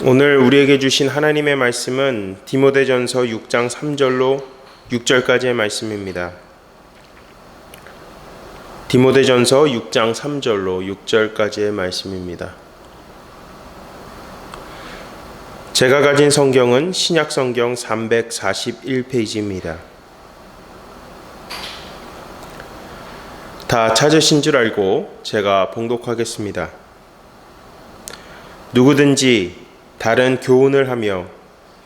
오늘 우리에게 주신 하나님의 말씀은 디모데전서 6장 3절로 6절까지의 말씀입니다. 디모데전서 6장 3절로 6절까지의 말씀입니다. 제가 가진 성경은 신약성경 341페이지입니다. 다 찾으신 줄 알고 제가 봉독하겠습니다. 누구든지 다른 교훈을 하며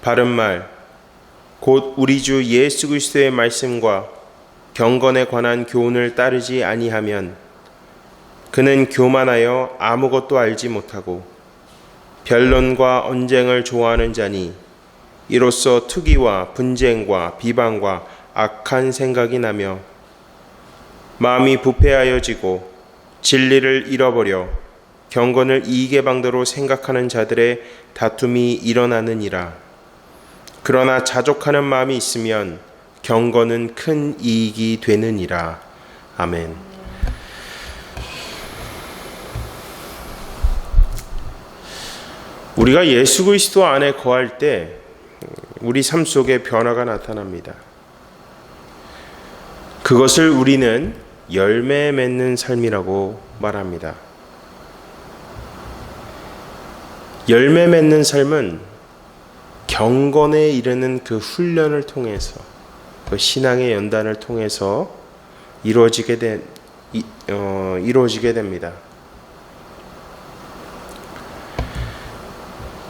바른 말, 곧 우리 주 예수 그리스도의 말씀과 경건에 관한 교훈을 따르지 아니하면 그는 교만하여 아무것도 알지 못하고 변론과 언쟁을 좋아하는 자니 이로써 투기와 분쟁과 비방과 악한 생각이 나며 마음이 부패하여지고 진리를 잃어버려 경건을 이익의 방도로 생각하는 자들의 다툼이 일어나느니라. 그러나 자족하는 마음이 있으면 경건은 큰 이익이 되느니라. 아멘. 우리가 예수 그리스도 안에 거할 때 우리 삶 속에 변화가 나타납니다. 그것을 우리는 열매 맺는 삶이라고 말합니다. 열매 맺는 삶은 경건에 이르는 그 훈련을 통해서, 그 신앙의 연단을 통해서 이루어지게 됩니다.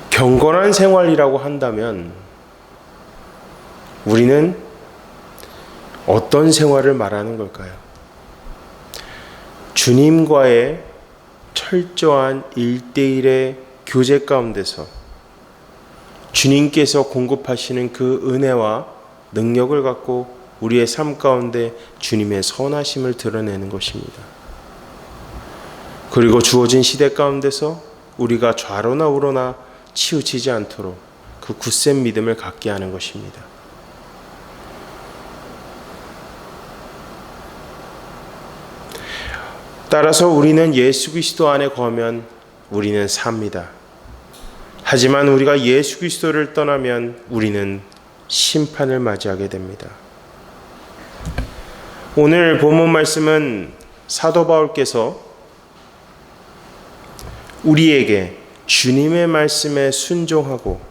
경건한 생활이라고 한다면 우리는 어떤 생활을 말하는 걸까요? 주님과의 철저한 1:1의 교제 가운데서 주님께서 공급하시는 그 은혜와 능력을 갖고 우리의 삶 가운데 주님의 선하심을 드러내는 것입니다. 그리고 주어진 시대 가운데서 우리가 좌로나 우로나 치우치지 않도록 그 굳센 믿음을 갖게 하는 것입니다. 따라서 우리는 예수 그리스도 안에 거하면 우리는 삽니다. 하지만 우리가 예수 그리스도를 떠나면 우리는 심판을 맞이하게 됩니다. 오늘 본문 말씀은 사도 바울께서 우리에게 주님의 말씀에 순종하고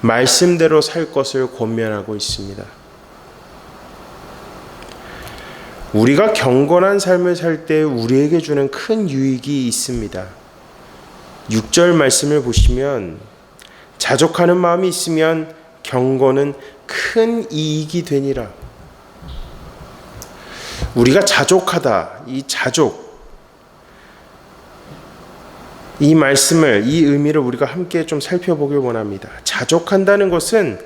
말씀대로 살 것을 권면하고 있습니다. 우리가 경건한 삶을 살 때 우리에게 주는 큰 유익이 있습니다. 6절 말씀을 보시면 자족하는 마음이 있으면 경건은 큰 이익이 되니라. 우리가 자족하다, 이 자족, 이 말씀을, 이 의미를 우리가 함께 좀 살펴보길 원합니다. 자족한다는 것은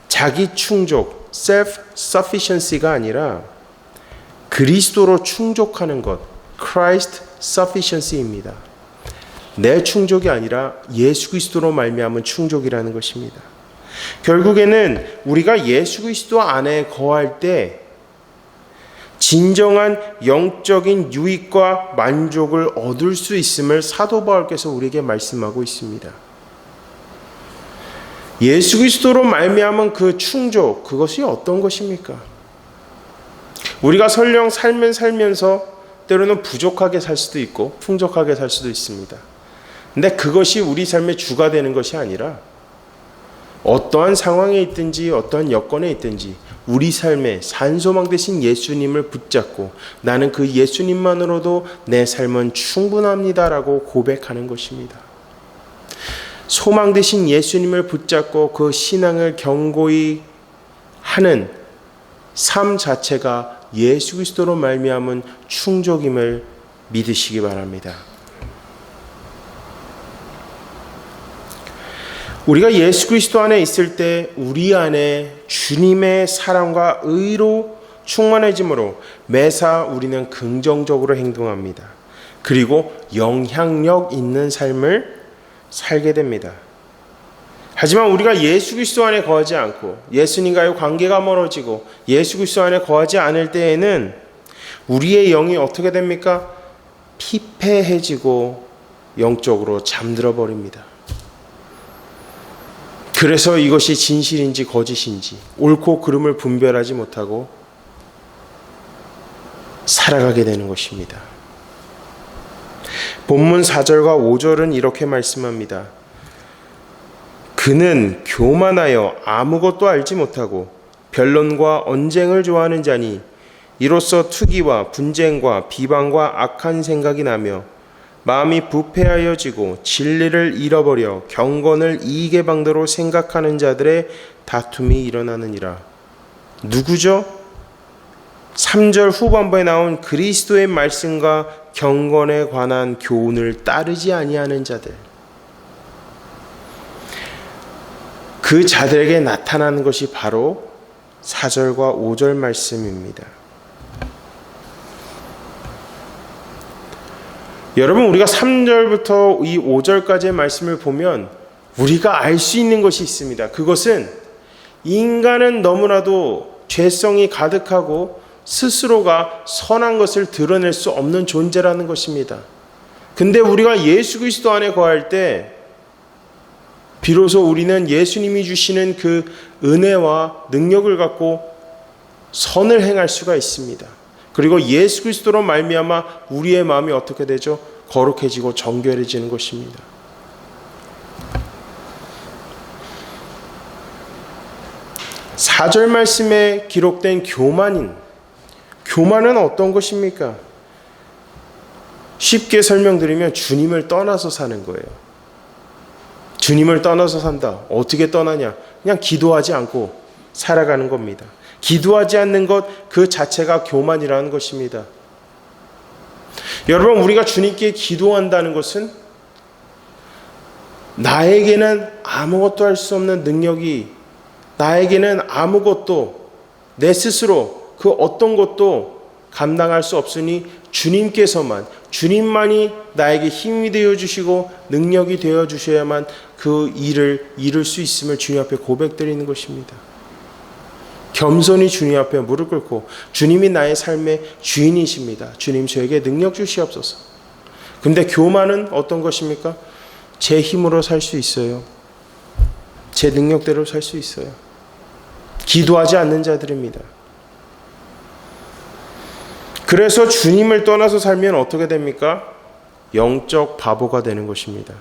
자기 충족, self-sufficiency가 아니라 그리스도로 충족하는 것, Christ sufficiency입니다. 내 충족이 아니라 예수 그리스도로 말미암은 충족이라는 것입니다. 결국에는 우리가 예수 그리스도 안에 거할 때 진정한 영적인 유익과 만족을 얻을 수 있음을 사도 바울께서 우리에게 말씀하고 있습니다. 예수 그리스도로 말미암은 그 충족, 그것이 어떤 것입니까? 우리가 설령 삶을 살면서 때로는 부족하게 살 수도 있고 풍족하게 살 수도 있습니다. 근데 그것이 우리 삶의 주가 되는 것이 아니라 어떠한 상황에 있든지 어떠한 여건에 있든지 우리 삶의 산소망 되신 예수님을 붙잡고 나는 그 예수님만으로도 내 삶은 충분합니다라고 고백하는 것입니다. 소망 되신 예수님을 붙잡고 그 신앙을 견고히 하는 삶 자체가 예수 그리스도로 말미암은 충족임을 믿으시기 바랍니다. 우리가 예수 그리스도 안에 있을 때 우리 안에 주님의 사랑과 의로 충만해짐으로 매사 우리는 긍정적으로 행동합니다. 그리고 영향력 있는 삶을 살게 됩니다. 하지만 우리가 예수 그리스도 안에 거하지 않고 예수님과의 관계가 멀어지고 예수 그리스도 안에 거하지 않을 때에는 우리의 영이 어떻게 됩니까? 피폐해지고 영적으로 잠들어 버립니다. 그래서 이것이 진실인지 거짓인지 옳고 그름을 분별하지 못하고 살아가게 되는 것입니다. 본문 4절과 5절은 이렇게 말씀합니다. 그는 교만하여 아무것도 알지 못하고 변론과 언쟁을 좋아하는 자니 이로써 투기와 분쟁과 비방과 악한 생각이 나며 마음이 부패하여지고 진리를 잃어버려 경건을 이익의 방도로 생각하는 자들의 다툼이 일어나느니라. 누구죠? 3절 후반부에 나온 그리스도의 말씀과 경건에 관한 교훈을 따르지 아니하는 자들. 그 자들에게 나타나는 것이 바로 4절과 5절 말씀입니다. 여러분, 우리가 3절부터 이 5절까지의 말씀을 보면 우리가 알 수 있는 것이 있습니다. 그것은 인간은 너무나도 죄성이 가득하고 스스로가 선한 것을 드러낼 수 없는 존재라는 것입니다. 근데 우리가 예수 그리스도 안에 거할 때 비로소 우리는 예수님이 주시는 그 은혜와 능력을 갖고 선을 행할 수가 있습니다. 그리고 예수 그리스도로 말미암아 우리의 마음이 어떻게 되죠? 거룩해지고 정결해지는 것입니다. 사절 말씀에 기록된 교만은 어떤 것입니까? 쉽게 설명드리면 주님을 떠나서 사는 거예요. 주님을 떠나서 산다. 어떻게 떠나냐? 그냥 기도하지 않고 살아가는 겁니다. 기도하지 않는 것 그 자체가 교만이라는 것입니다. 여러분, 우리가 주님께 기도한다는 것은 나에게는 아무것도 할 수 없는 능력이, 나에게는 아무것도 내 스스로 그 어떤 것도 감당할 수 없으니 주님만이 나에게 힘이 되어 주시고 능력이 되어 주셔야만 그 일을 이룰 수 있음을 주님 앞에 고백드리는 것입니다. 겸손히 주님 앞에 무릎 꿇고 주님이 나의 삶의 주인이십니다. 주님, 저에게 능력 주시옵소서. 근데 교만은 어떤 것입니까? 제 힘으로 살 수 있어요. 제 능력대로 살 수 있어요. 기도하지 않는 자들입니다. 그래서 주님을 떠나서 살면 어떻게 됩니까? 영적 바보가 되는 것입니다.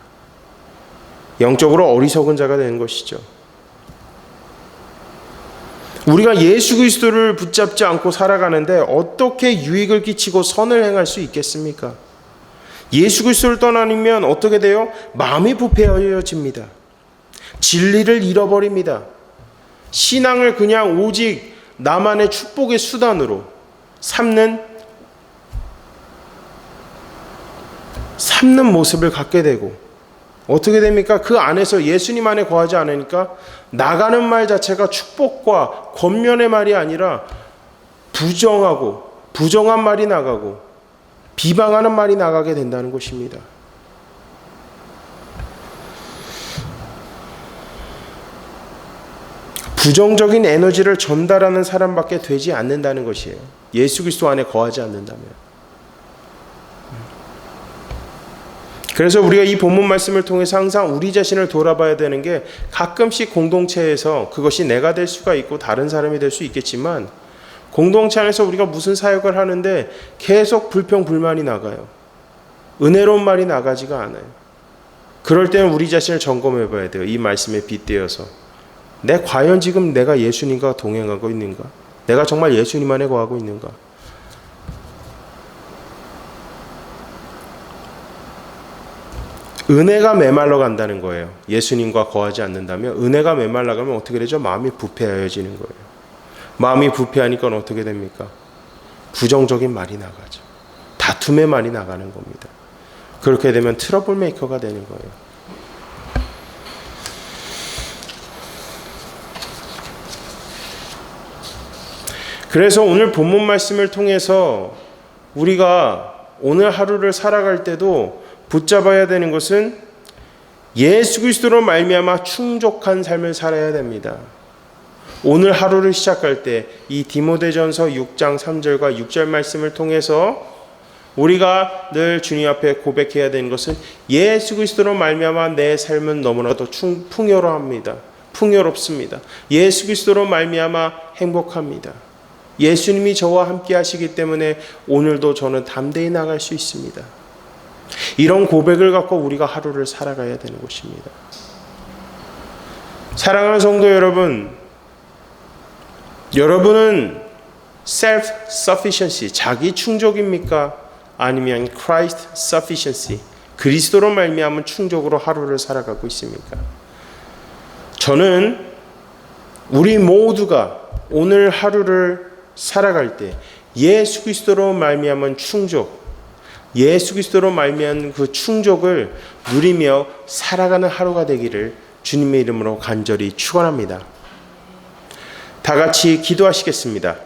영적으로 어리석은 자가 되는 것이죠. 우리가 예수 그리스도를 붙잡지 않고 살아가는데 어떻게 유익을 끼치고 선을 행할 수 있겠습니까? 예수 그리스도를 떠나면 어떻게 돼요? 마음이 부패해집니다. 진리를 잃어버립니다. 신앙을 그냥 오직 나만의 축복의 수단으로 삼는 모습을 갖게 되고, 어떻게 됩니까? 그 안에서 예수님 안에 거하지 않으니까 나가는 말 자체가 축복과 권면의 말이 아니라 부정한 말이 나가고 비방하는 말이 나가게 된다는 것입니다. 부정적인 에너지를 전달하는 사람밖에 되지 않는다는 것이에요. 예수 그리스도 안에 거하지 않는다면. 그래서 우리가 이 본문 말씀을 통해서 항상 우리 자신을 돌아봐야 되는 게, 가끔씩 공동체에서 그것이 내가 될 수가 있고 다른 사람이 될 수 있겠지만, 공동체 안에서 우리가 무슨 사역을 하는데 계속 불평불만이 나가요. 은혜로운 말이 나가지가 않아요. 그럴 때는 우리 자신을 점검해 봐야 돼요. 이 말씀에 빗대어서 과연 지금 내가 예수님과 동행하고 있는가? 내가 정말 예수님 안에 거하고 있는가? 은혜가 메말라 간다는 거예요. 예수님과 거하지 않는다면 은혜가 메말라 가면 어떻게 되죠? 마음이 부패하여지는 거예요. 마음이 부패하니까 어떻게 됩니까? 부정적인 말이 나가죠. 다툼의 말이 나가는 겁니다. 그렇게 되면 트러블 메이커가 되는 거예요. 그래서 오늘 본문 말씀을 통해서 우리가 오늘 하루를 살아갈 때도 붙잡아야 되는 것은 예수 그리스도로 말미암아 충족한 삶을 살아야 됩니다. 오늘 하루를 시작할 때 이 디모데전서 6장 3절과 6절 말씀을 통해서 우리가 늘 주님 앞에 고백해야 되는 것은 예수 그리스도로 말미암아 내 삶은 너무나도 풍요로합니다. 풍요롭습니다. 예수 그리스도로 말미암아 행복합니다. 예수님이 저와 함께 하시기 때문에 오늘도 저는 담대히 나갈 수 있습니다. 이런 고백을 갖고 우리가 하루를 살아가야 되는 것입니다. 사랑하는 성도 여러분, 여러분은 self-sufficiency, 자기 충족입니까? 아니면 Christ sufficiency, 그리스도로 말미암은 충족으로 하루를 살아가고 있습니까? 저는 우리 모두가 오늘 하루를 살아갈 때 예수 그리스도로 말미암은 충족, 예수 그리스도로 말미암은 그 충족을 누리며 살아가는 하루가 되기를 주님의 이름으로 간절히 축원합니다. 다 같이 기도하시겠습니다.